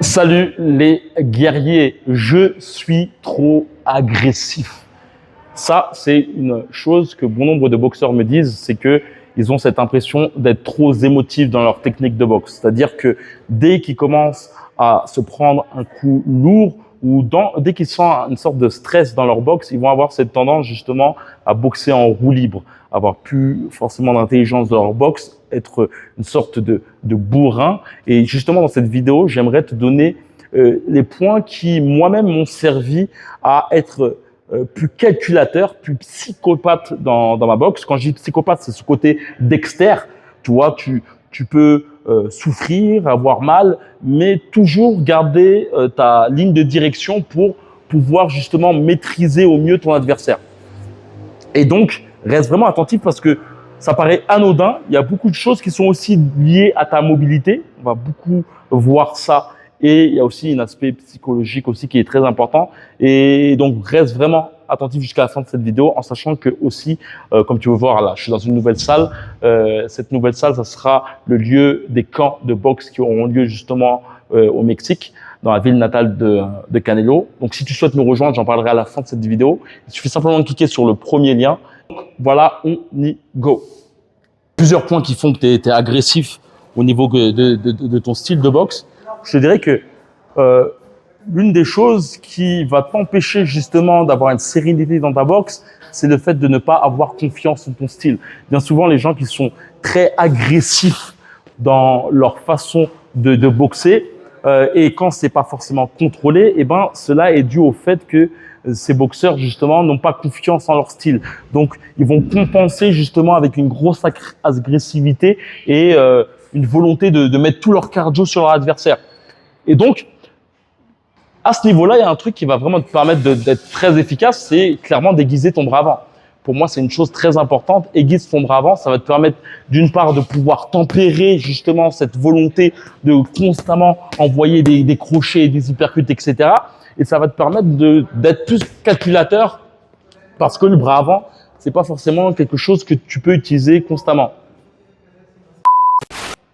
Salut les guerriers, je suis trop agressif. Ça, c'est une chose que bon nombre de boxeurs me disent, c'est que ils ont cette impression d'être trop émotifs dans leur technique de boxe. C'est-à-dire que dès qu'ils commencent à se prendre un coup lourd ou dès qu'ils sentent une sorte de stress dans leur boxe, ils vont avoir cette tendance justement à boxer en roue libre, avoir plus forcément d'intelligence dans leur boxe, être une sorte de bourrin. Et justement, dans cette vidéo, j'aimerais te donner les points qui moi-même m'ont servi à être plus calculateur, plus psychopathe dans ma boxe. Quand je dis psychopathe, c'est ce côté Dexter. Tu vois, tu peux souffrir, avoir mal, mais toujours garder ta ligne de direction pour pouvoir justement maîtriser au mieux ton adversaire. Et donc, reste vraiment attentif parce que ça paraît anodin. Il y a beaucoup de choses qui sont aussi liées à ta mobilité. On va beaucoup voir ça. Et il y a aussi un aspect psychologique aussi qui est très important. Et donc, reste vraiment attentif jusqu'à la fin de cette vidéo en sachant que aussi, comme tu veux voir là, je suis dans une nouvelle salle. Cette nouvelle salle, ça sera le lieu des camps de boxe qui auront lieu justement au Mexique, dans la ville natale de Canelo. Donc, si tu souhaites nous rejoindre, j'en parlerai à la fin de cette vidéo. Il suffit simplement de cliquer sur le premier lien. Voilà, on y go. Plusieurs points qui font que tu es agressif au niveau de ton style de boxe. Je te dirais que l'une des choses qui va t'empêcher justement d'avoir une sérénité dans ta boxe, c'est le fait de ne pas avoir confiance en ton style. Bien souvent, les gens qui sont très agressifs dans leur façon de boxer, et quand c'est pas forcément contrôlé, eh ben cela est dû au fait que ces boxeurs justement n'ont pas confiance en leur style. Donc ils vont compenser justement avec une grosse agressivité et une volonté de mettre tout leur cardio sur leur adversaire. Et donc à ce niveau-là, il y a un truc qui va vraiment te permettre d'être très efficace, c'est clairement d'aiguiser ton bras avant. Pour moi, c'est une chose très importante. Aiguise ton bras avant, ça va te permettre d'une part de pouvoir tempérer justement cette volonté de constamment envoyer des crochets, des uppercuts, etc. Et ça va te permettre d'être plus calculateur parce que le bras avant, c'est pas forcément quelque chose que tu peux utiliser constamment.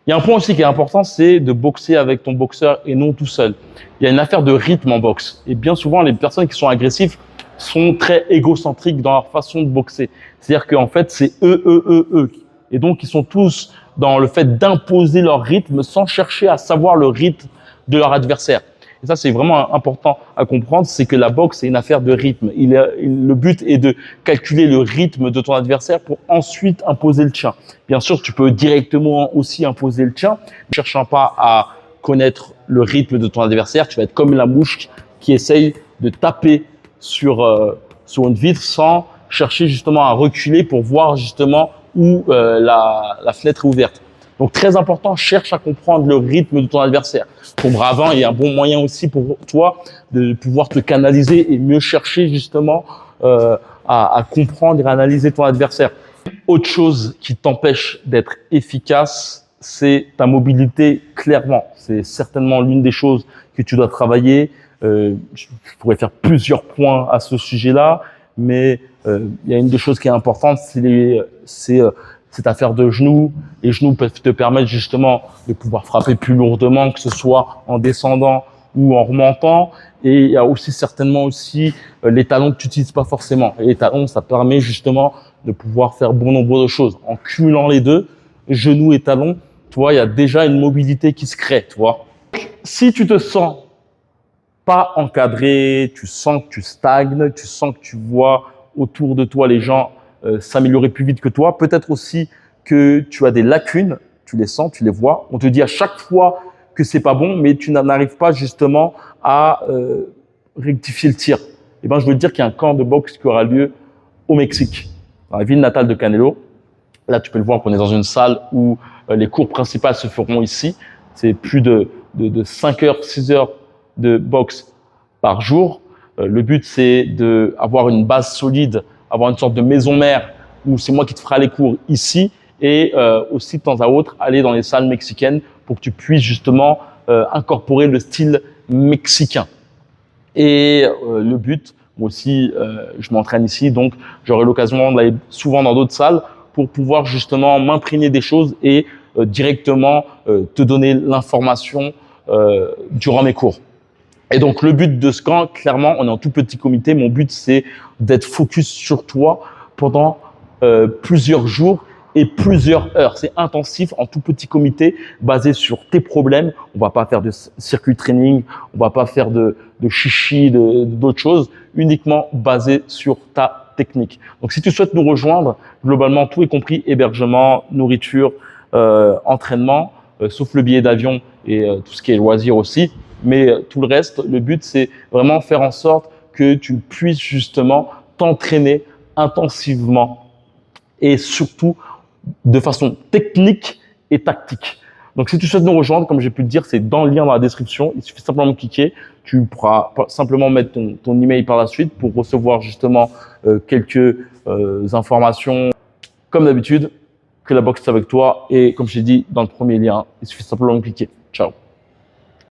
Il y a un point aussi qui est important, c'est de boxer avec ton boxeur et non tout seul. Il y a une affaire de rythme en boxe. Et bien souvent, les personnes qui sont agressives sont très égocentriques dans leur façon de boxer. C'est-à-dire qu'en fait, c'est eux. Et donc, ils sont tous dans le fait d'imposer leur rythme sans chercher à savoir le rythme de leur adversaire. Et ça, c'est vraiment important à comprendre, c'est que la boxe, c'est une affaire de rythme. Le but est de calculer le rythme de ton adversaire pour ensuite imposer le tien. Bien sûr, tu peux directement aussi imposer le tien, ne cherchant pas à connaître le rythme de ton adversaire. Tu vas être comme la mouche qui essaye de taper sur une vitre sans chercher justement à reculer pour voir justement où la fenêtre est ouverte. Donc, très important, cherche à comprendre le rythme de ton adversaire. Ton bras avant est un bon moyen aussi pour toi de pouvoir te canaliser et mieux chercher justement à comprendre et à analyser ton adversaire. Autre chose qui t'empêche d'être efficace, c'est ta mobilité, clairement. C'est certainement l'une des choses que tu dois travailler. Je pourrais faire plusieurs points à ce sujet-là, mais il y a une des choses qui est importante, c'est cette affaire de genoux. Les genoux peuvent te permettre justement de pouvoir frapper plus lourdement, que ce soit en descendant ou en remontant. Et il y a aussi certainement aussi les talons que tu n'utilises pas forcément. Et les talons, ça permet justement de pouvoir faire bon nombre de choses. En cumulant les deux, genoux et talons, tu vois, il y a déjà une mobilité qui se crée, tu vois. Si tu te sens pas encadré, tu sens que tu stagnes, tu sens que tu vois autour de toi les gens s'améliorer plus vite que toi. Peut-être aussi que tu as des lacunes, tu les sens, tu les vois. On te dit à chaque fois que c'est pas bon, mais tu n'arrives pas justement à rectifier le tir. Eh ben, je veux te dire qu'il y a un camp de boxe qui aura lieu au Mexique, dans la ville natale de Canelo. Là, tu peux le voir qu'on est dans une salle où les cours principales se feront ici. C'est plus de 5 heures, 6 heures de boxe par jour. Le but, c'est d'avoir une base solide, avoir une sorte de maison mère où c'est moi qui te ferai les cours ici et aussi de temps à autre aller dans les salles mexicaines pour que tu puisses justement incorporer le style mexicain. Et le but, moi aussi, je m'entraîne ici, donc j'aurai l'occasion d'aller souvent dans d'autres salles pour pouvoir justement m'imprégner des choses et directement te donner l'information durant mes cours. Et donc, le but de ce camp, clairement, on est en tout petit comité. Mon but, c'est d'être focus sur toi pendant plusieurs jours et plusieurs heures. C'est intensif en tout petit comité, basé sur tes problèmes. On va pas faire de circuit training, on va pas faire de chichi, d'autres choses, uniquement basé sur ta technique. Donc, si tu souhaites nous rejoindre, globalement, tout est compris, hébergement, nourriture, entraînement, sauf le billet d'avion et tout ce qui est loisirs aussi. Mais tout le reste, le but, c'est vraiment faire en sorte que tu puisses justement t'entraîner intensivement et surtout de façon technique et tactique. Donc, si tu souhaites nous rejoindre, comme j'ai pu te dire, c'est dans le lien dans la description. Il suffit simplement de cliquer. Tu pourras simplement mettre ton email par la suite pour recevoir justement quelques informations. Comme d'habitude, que la boxe est avec toi. Et comme je t'ai dit dans le premier lien, il suffit simplement de cliquer. Ciao.